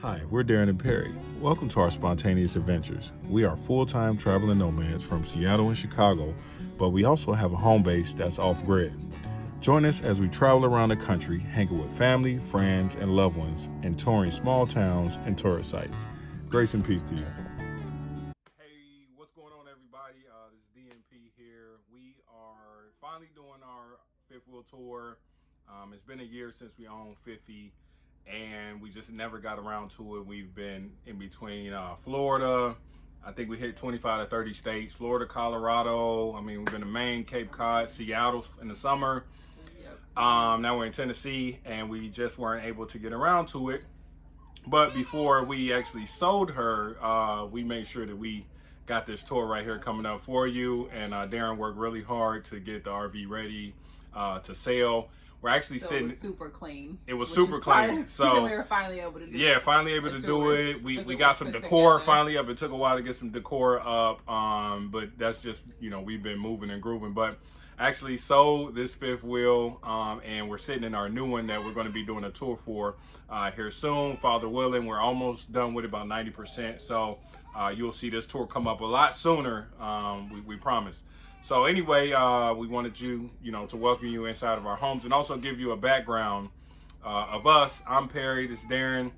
Hi, we're Darren and Perry. Welcome to our spontaneous adventures. We are full-time traveling nomads from Seattle and Chicago, but we also have a home base that's off-grid. Join us as we travel around the country, hanging with family, friends, and loved ones, and touring small towns and tourist sites. Grace and peace to you. Hey, what's going on, everybody? This is DNP here. We are finally doing our fifth wheel tour. It's been a year since we owned 50, and we just never got around to it. We've been in between Florida. I think we hit 25 to 30 states. Florida, Colorado. I mean, we've been to Maine, Cape Cod, Seattle in the summer. Now we're in Tennessee, and we just weren't able to get around to it. But before we actually sold her, we made sure that we got this tour right here coming up for you. And Darren worked really hard to get the RV ready to sell. We're actually sitting. It was super clean. It was super clean. So we were finally able to do it. Yeah, finally able to do it. We got some decor finally up. It took a while to get some decor up. But that's just, we've been moving and grooving. But actually sold this fifth wheel, and we're sitting in our new one that we're going to be doing a tour for here soon, Father willing. We're almost done with about 90%. So you'll see this tour come up a lot sooner. We promise. So anyway, we wanted you, to welcome you inside of our homes and also give you a background of us. I'm Perry. This is Darren.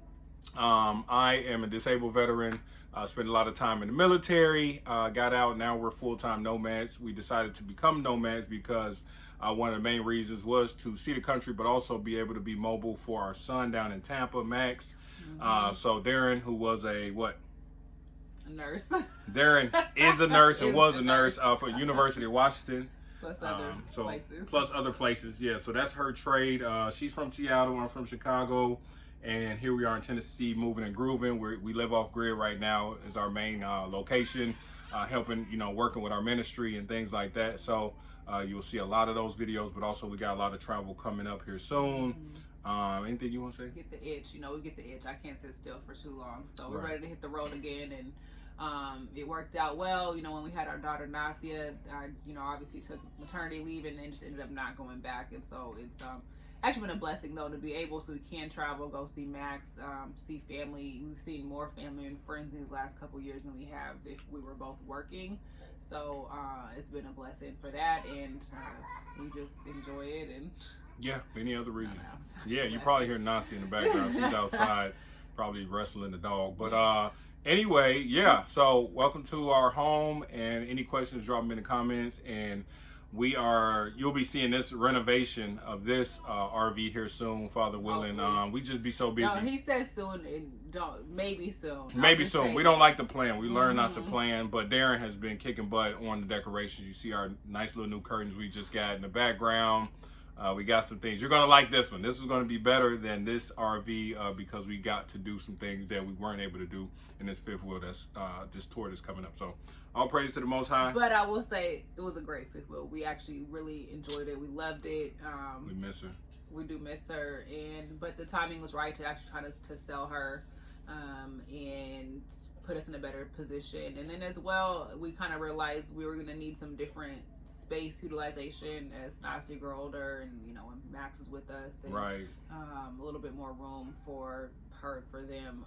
I am a disabled veteran. Spent a lot of time in the military. Got out. Now we're full-time nomads. We decided to become nomads because one of the main reasons was to see the country, but also be able to be mobile for our son down in Tampa, Max. So Darren, who was a nurse. Darren is a nurse and was a nurse for University of Washington. Plus other places. Plus other places, yeah. So that's her trade. She's from Seattle. I'm from Chicago. And here we are in Tennessee, moving and grooving. We live off grid right now is our main location, helping, working with our ministry and things like that. So you'll see a lot of those videos, but also we got a lot of travel coming up here soon. Anything you want to say? Get the itch, we get the itch. I can't sit still for too long. So we're ready to hit the road again. And it worked out well, when we had our daughter Nasia. I, obviously took maternity leave and then just ended up not going back. And so it's actually been a blessing though to be able, so we can travel, go see Max, see family. We've seen more family and friends these last couple years than we have if we were both working. So it's been a blessing for that, and we just enjoy it. And yeah, any other reason? Yeah, you probably hear Nasia in the background. She's outside, probably wrestling the dog. But anyway, yeah. So welcome to our home, and any questions, drop them in the comments. And you'll be seeing this renovation of this RV here soon, Father willing. We just be so busy. No, he says soon, and maybe soon. Maybe soon. We don't like to plan. We learn not to plan, but Darren has been kicking butt on the decorations. You see our nice little new curtains we just got in the background. We got some things. You're going to like this one. This is going to be better than this RV because we got to do some things that we weren't able to do in this fifth wheel, this tour that's coming up. So all praise to the Most High. But I will say it was a great fifth wheel. We actually really enjoyed it. We loved it. We miss her. We do miss her. But the timing was right to actually try to sell her and put us in a better position. And then as well, we kind of realized we were going to need some different space utilization as Nasia grew older, and when Max is with us, and a little bit more room for them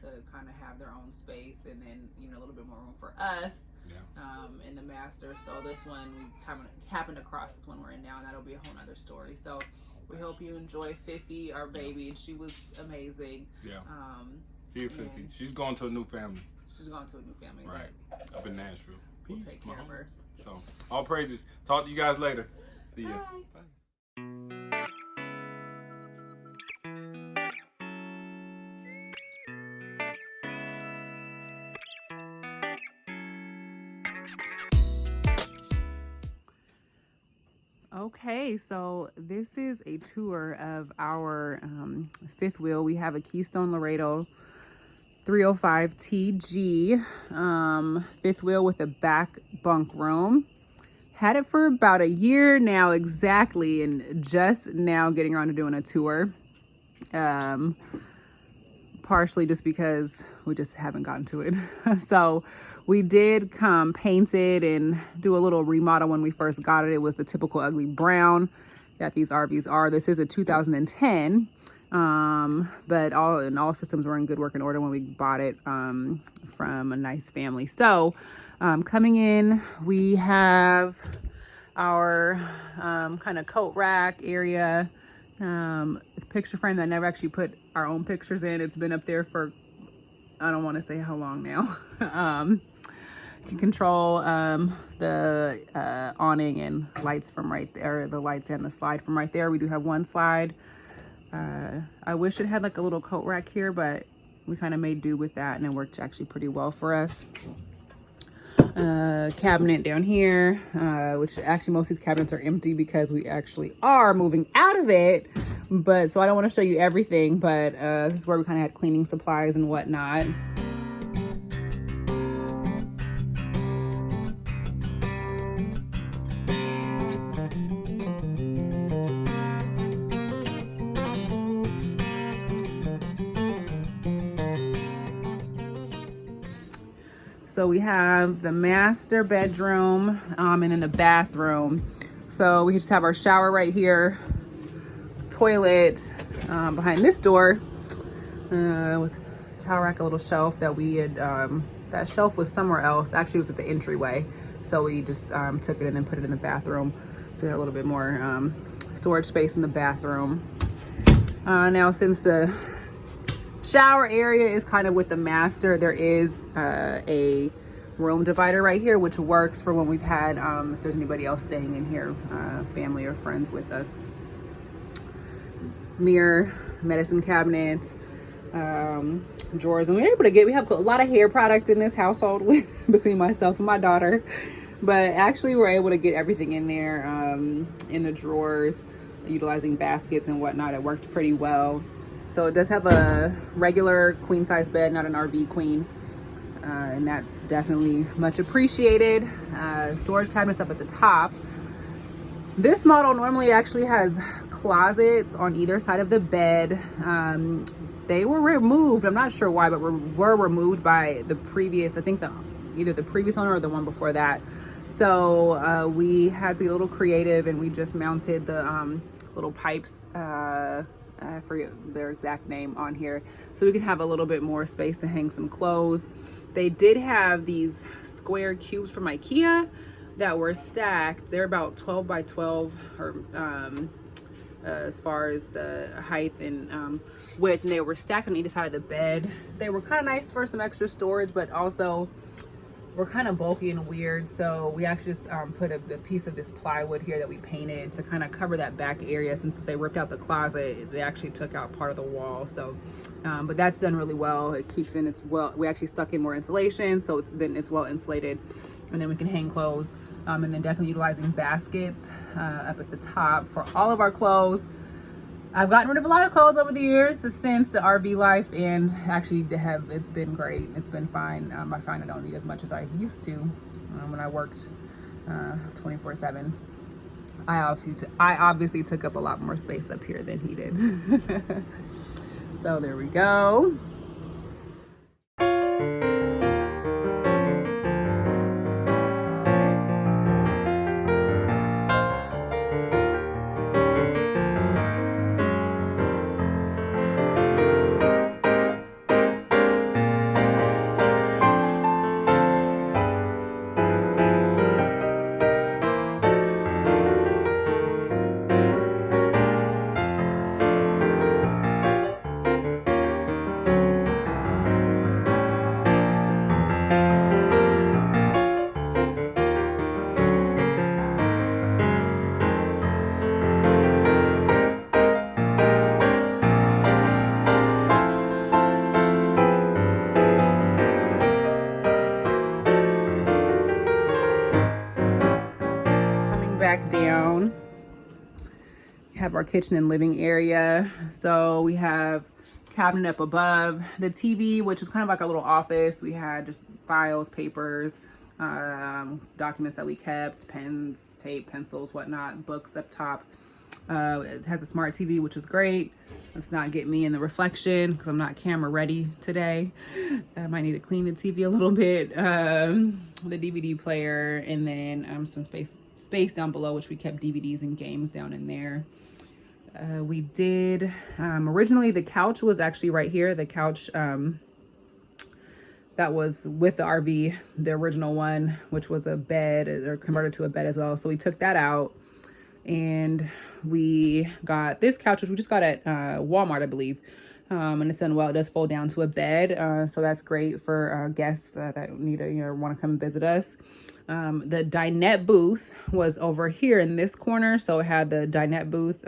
to kind of have their own space, and then a little bit more room for us in the master. So this one we happened across this one we're in now, and that'll be a whole nother story. So we hope you enjoy Fifi, our baby, and she was amazing. See you, Fifi. She's going to a new family. Right. Up in Nashville. We'll take care of her. So, all praises. Talk to you guys later. See ya. Bye. Okay, so this is a tour of our fifth wheel. We have a Keystone Laredo 305TG fifth wheel with a back bunk room. Had it for about a year now exactly, and just now getting around to doing a tour. Partially just because we just haven't gotten to it. So we did come paint it and do a little remodel when we first got it. It was the typical ugly brown that these RVs are. This is a 2010. But all systems were in good working order when we bought it from a nice family. So coming in, we have our kind of coat rack area, picture frame that I never actually put our own pictures in. It's been up there for, I don't want to say how long now. Can control the awning and lights from right there, the lights and the slide from right there. We do have one slide. I wish it had like a little coat rack here, but we kind of made do with that, and it worked actually pretty well for us. Cabinet down here, which actually most of these cabinets are empty because we actually are moving out of it. But so I don't want to show you everything, but this is where we kind of had cleaning supplies and whatnot. So we have the master bedroom and then the bathroom. So we just have our shower right here, toilet behind this door with towel rack, a little shelf that we had, that shelf was somewhere else. Actually, it was at the entryway. So we just took it and then put it in the bathroom. So we had a little bit more storage space in the bathroom. Now, since the shower area is kind of with the master, there is a room divider right here, which works for when we've had, if there's anybody else staying in here, family or friends with us. Mirror, medicine cabinet, drawers, and we have a lot of hair product in this household with between myself and my daughter, but actually we're able to get everything in there, in the drawers, utilizing baskets and whatnot. It worked pretty well. So it does have a regular queen size bed, not an RV queen, and that's definitely much appreciated. Storage cabinets up at the top. This model normally actually has closets on either side of the bed. They were removed, I'm not sure why, but were removed by the previous, I think either the previous owner or the one before that. So we had to get a little creative, and we just mounted the little pipes, I forget their exact name on here, so we could have a little bit more space to hang some clothes. They did have these square cubes from IKEA that were stacked. They're about 12 by 12 or as far as the height and width, and they were stacked on either side of the bed. They were kind of nice for some extra storage, but also were kind of bulky and weird. So we actually just put a piece of this plywood here that we painted to kind of cover that back area. Since they ripped out the closet, they actually took out part of the wall. So but that's done really well. It keeps in, we actually stuck in more insulation, so it's well insulated, and then we can hang clothes, and then definitely utilizing baskets up at the top for all of our clothes. I've gotten rid of a lot of clothes over the years since the RV life, and actually it's been great. It's been fine. I find I don't need as much as I used to when I worked 24/7. I obviously took up a lot more space up here than he did. So there we go. Back down, we have our kitchen and living area. So we have cabinet up above the TV, which is kind of like a little office. We had just files, papers, documents that we kept, pens, tape, pencils, whatnot, books up top. It has a smart TV, which is great. Let's not get me in the reflection because I'm not camera ready today. I might need to clean the TV a little bit. The DVD player, and then some space down below, which we kept DVDs and games down in there. We did, originally the couch was actually right here. The couch that was with the RV, the original one, which was a bed or converted to a bed as well. So we took that out and we got this couch, which we just got at Walmart, I believe. And it's done well. It does fold down to a bed. So that's great for guests that need to, want to come visit us. The dinette booth was over here in this corner. So it had the dinette booth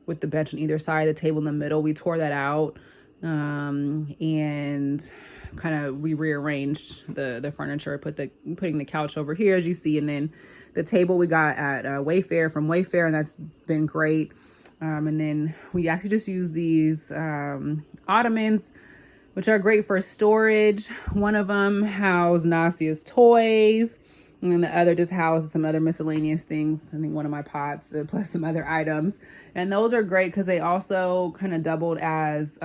with the bench on either side, the table in the middle. We tore that out and kind of we rearranged the furniture, putting the couch over here, as you see, and then the table we got at Wayfair from Wayfair, and that's been great. And then we actually just use these ottomans, which are great for storage. One of them housed Nasia's toys, and then the other just houses some other miscellaneous things. I think one of my pots, plus some other items. And those are great because they also kind of doubled as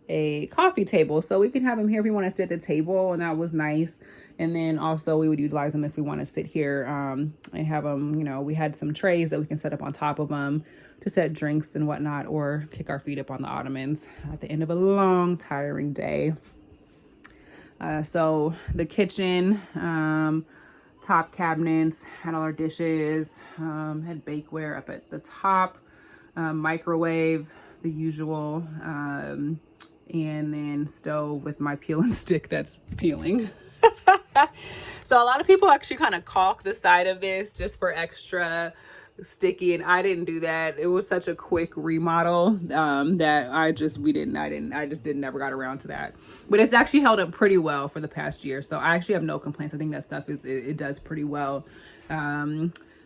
a coffee table. So we can have them here if we want to sit at the table, and that was nice. And then also we would utilize them if we want to sit here and have them, we had some trays that we can set up on top of them to set drinks and whatnot, or kick our feet up on the ottomans at the end of a long, tiring day. So the kitchen, top cabinets, had all our dishes, had bakeware up at the top, microwave, the usual, and then stove with my peel and stick that's peeling. So a lot of people actually kind of caulk the side of this just for extra sticky, and I didn't do that. It was such a quick remodel that I just never got around to that. But it's actually held up pretty well for the past year, so I actually have no complaints. I think that stuff it does pretty well.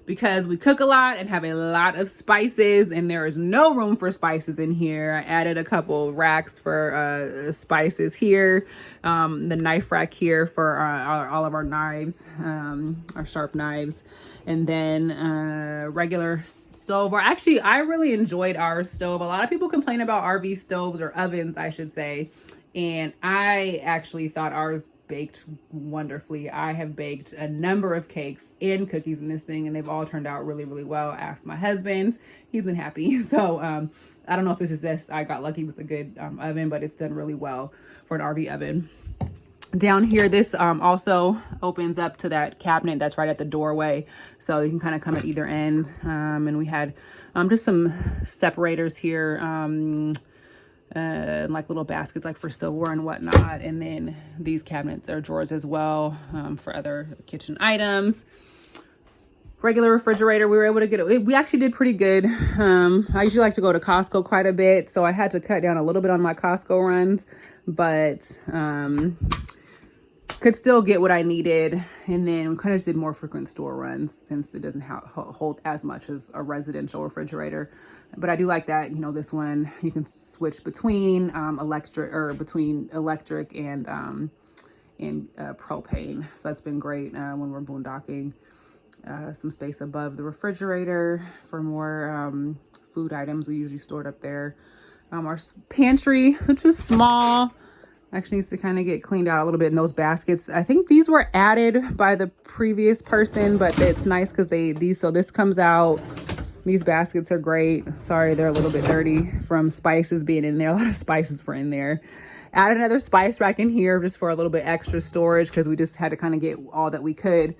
Because we cook a lot and have a lot of spices, and there is no room for spices in here. I added a couple racks for spices here, the knife rack here for all of our knives, our sharp knives, and then regular stove. Or actually, I really enjoyed our stove. A lot of people complain about RV stoves, or ovens, I should say, and I actually thought ours baked wonderfully. I have baked a number of cakes and cookies in this thing, and they've all turned out really, really well. I asked my husband, he's been happy. So I don't know if this is just I got lucky with a good oven, but it's done really well for an RV oven. Down here, this also opens up to that cabinet that's right at the doorway, so you can kind of come at either end. And we had just some separators here, like little baskets like for silverware and whatnot. And then these cabinets are drawers as well, for other kitchen items. Regular refrigerator, we were able to get it. We actually did pretty good. I usually like to go to Costco quite a bit, so I had to cut down a little bit on my Costco runs, but could still get what I needed. And then we kind of did more frequent store runs since it doesn't hold as much as a residential refrigerator. But I do like that, this one you can switch between electric and propane. So that's been great when we're boondocking. Some space above the refrigerator for more food items we usually stored up there. Our pantry, which was small, actually needs to kind of get cleaned out a little bit in those baskets. I think these were added by the previous person, but it's nice because so this comes out. These baskets are great. Sorry, they're a little bit dirty from spices being in there. A lot of spices were in there. Add another spice rack in here just for a little bit extra storage because we just had to kind of get all that we could.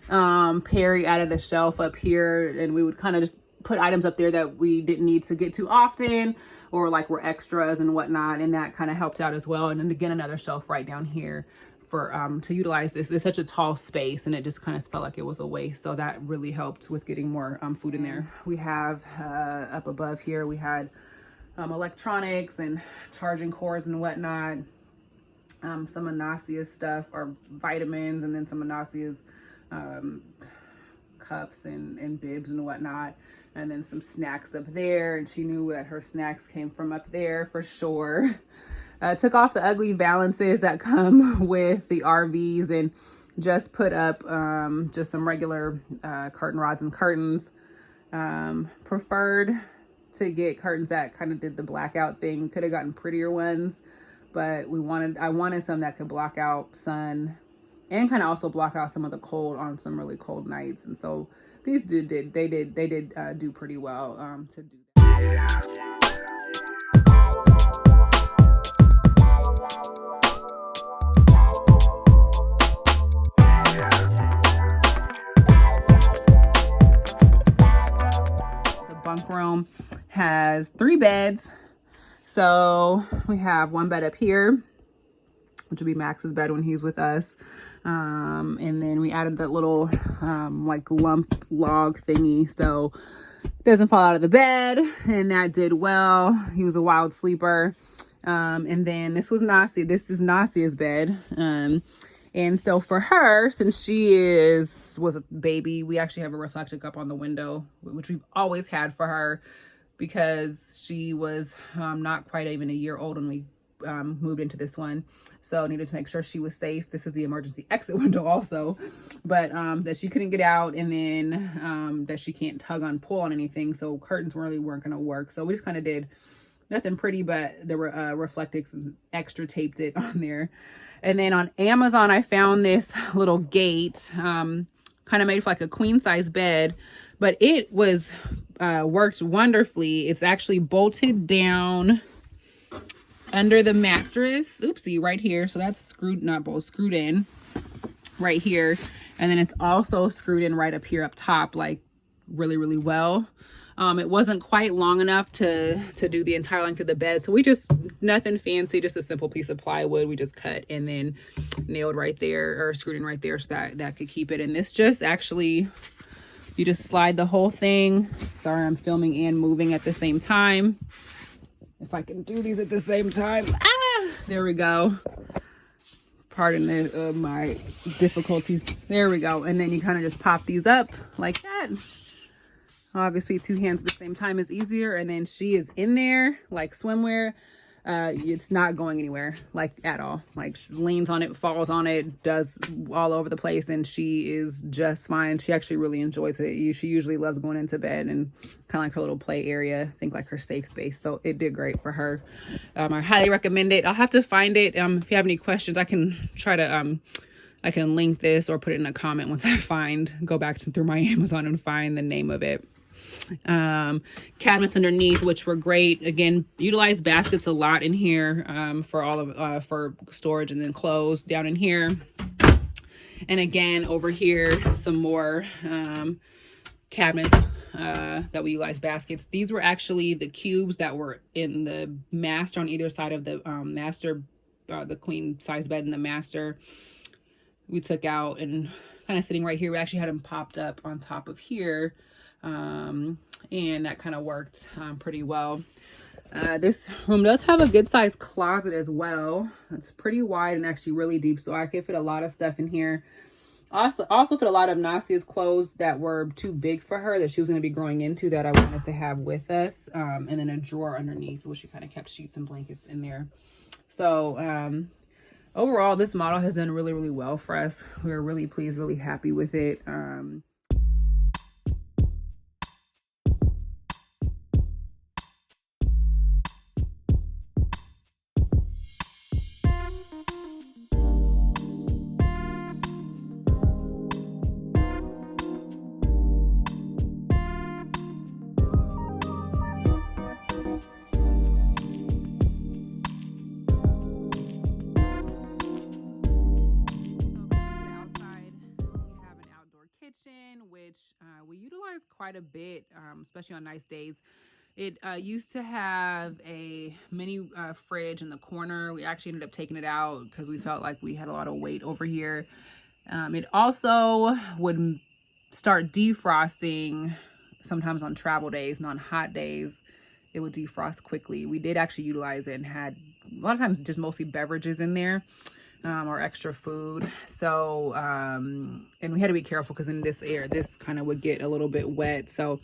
Perry added a shelf up here, and we would kind of just put items up there that we didn't need to get to often, or like were extras and whatnot, and that kind of helped out as well. And then again, another shelf right down here for to utilize this. It's such a tall space, and it just kind of felt like it was a waste, so that really helped with getting more food in there. We have up above here, we had electronics and charging cords and whatnot, some of Nasia's stuff, or vitamins, and then some of Nasia's cups and bibs and whatnot, and then some snacks up there, and she knew that her snacks came from up there for sure. Took off the ugly valances that come with the RVs and just put up just some regular curtain rods and curtains. Preferred to get curtains that kind of did the blackout thing. Could have gotten prettier ones, but I wanted some that could block out sun and kind of also block out some of the cold on some really cold nights. And so these did do pretty well to do that. The bunk room has 3 beds. So we have 1 bed up here, which will be Max's bed when he's with us. And then we added that little like lump log thingy so it doesn't fall out of the bed, and that did well. He was a wild sleeper. And then this was Nasia. This is Nasia's bed. And so for her, since she was a baby, we actually have a reflector cup on the window, which we've always had for her because she was not quite even a year old when we moved into this one. So needed to make sure she was safe. This is the emergency exit window also, but that she couldn't get out, and then that she can't tug on, pull on anything. So curtains really weren't going to work. So we just kind of did nothing pretty, but there were reflectix and extra taped it on there. And then on Amazon, I found this little gate, kind of made for like a queen size bed, but it was worked wonderfully. It's actually bolted down under the mattress. Oopsie, right here. So that's screwed, not bolted, screwed in right here. And then it's also screwed in right up here up top, like really, really well. It wasn't quite long enough to do the entire length of the bed. So we just, nothing fancy, just a simple piece of plywood. We just cut and then nailed right there, or screwed in right there, so that could keep it. And this just actually, you just slide the whole thing. Sorry, I'm filming and moving at the same time. If I can do these at the same time. There we go. Pardon my difficulties. There we go. And then you kind of just pop these up like that. Obviously 2 hands at the same time is easier. And then she is in there like swimwear. It's not going anywhere, like at all. Like she leans on it, falls on it, does all over the place, and she is just fine. She actually really enjoys it. She usually loves going into bed and kind of like her little play area, think like her safe space. So it did great for her. I highly recommend it. I'll have to find it. If you have any questions, I can try to I can link this or put it in a comment once I go back through my Amazon and find the name of it. Cabinets underneath, which were great. Again, utilize baskets a lot in here for all of for storage, and then clothes down in here. And again, over here, some more cabinets that we utilize baskets. These were actually the cubes that were in the master on either side of the master, the queen size bed in the master. We took out and kind of sitting right here. We actually had them popped up on top of here. And that kind of worked pretty well. This room does have a good sized closet as well. It's pretty wide and actually really deep, so I could fit a lot of stuff in here. Also fit a lot of Nasia's clothes that were too big for her, that she was going to be growing into, that I wanted to have with us. And then a drawer underneath, where she kind of kept sheets and blankets in there. So overall, this model has done really, really well for us. We're really pleased, really happy with it. Which we utilize quite a bit, especially on nice days. It used to have a mini fridge in the corner. We actually ended up taking it out because we felt like we had a lot of weight over here. It also would start defrosting sometimes on travel days, and on hot days it would defrost quickly. We did actually utilize it and had a lot of times just mostly beverages in there. Or extra food. So and we had to be careful because in this kind of would get a little bit wet. So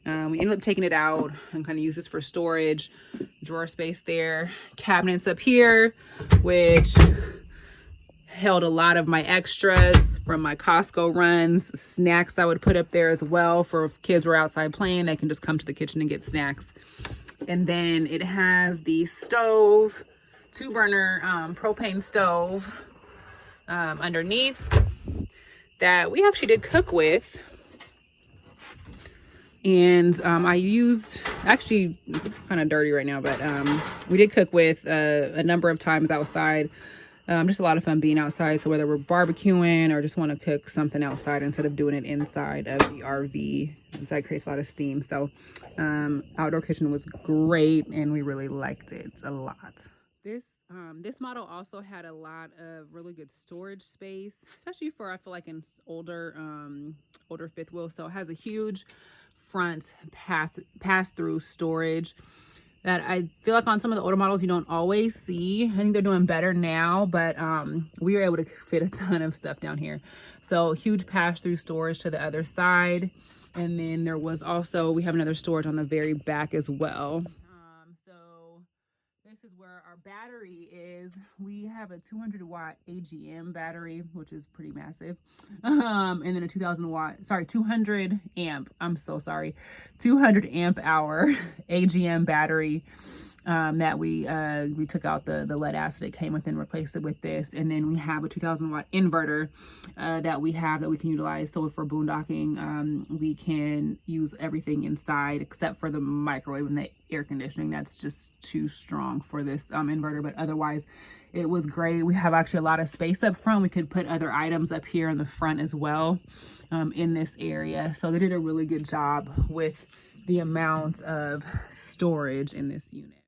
we ended up taking it out and kind of use this for storage. Drawer space there. Cabinets up here, which held a lot of my extras from my Costco runs. Snacks I would put up there as well, for if kids were outside playing, they can just come to the kitchen and get snacks. And then it has the stove, 2-burner propane stove underneath that we actually did cook with. And I used, actually it's kind of dirty right now, but we did cook with a number of times outside. Just a lot of fun being outside. So whether we're barbecuing or just want to cook something outside instead of doing it inside of the RV, inside creates a lot of steam. So outdoor kitchen was great, and we really liked it a lot. This model also had a lot of really good storage space, especially for, I feel like, in older fifth wheel. So it has a huge front pass-through storage that I feel like on some of the older models you don't always see. I think they're doing better now, but we were able to fit a ton of stuff down here. So huge pass-through storage to the other side. And then there was also, we have another storage on the very back as well. So this is where our battery is. We have a 200-watt AGM battery, which is pretty massive. And then a 200 amp, I'm so sorry, 200 amp hour AGM battery that we took out the lead acid it came with and replaced it with this. And then we have a 2000-watt inverter that we can utilize. So for boondocking, we can use everything inside except for the microwave and the air conditioning. That's just too strong for this inverter, but otherwise it was great. We have actually a lot of space up front. We could put other items up here in the front as well in this area. So they did a really good job with the amount of storage in this unit.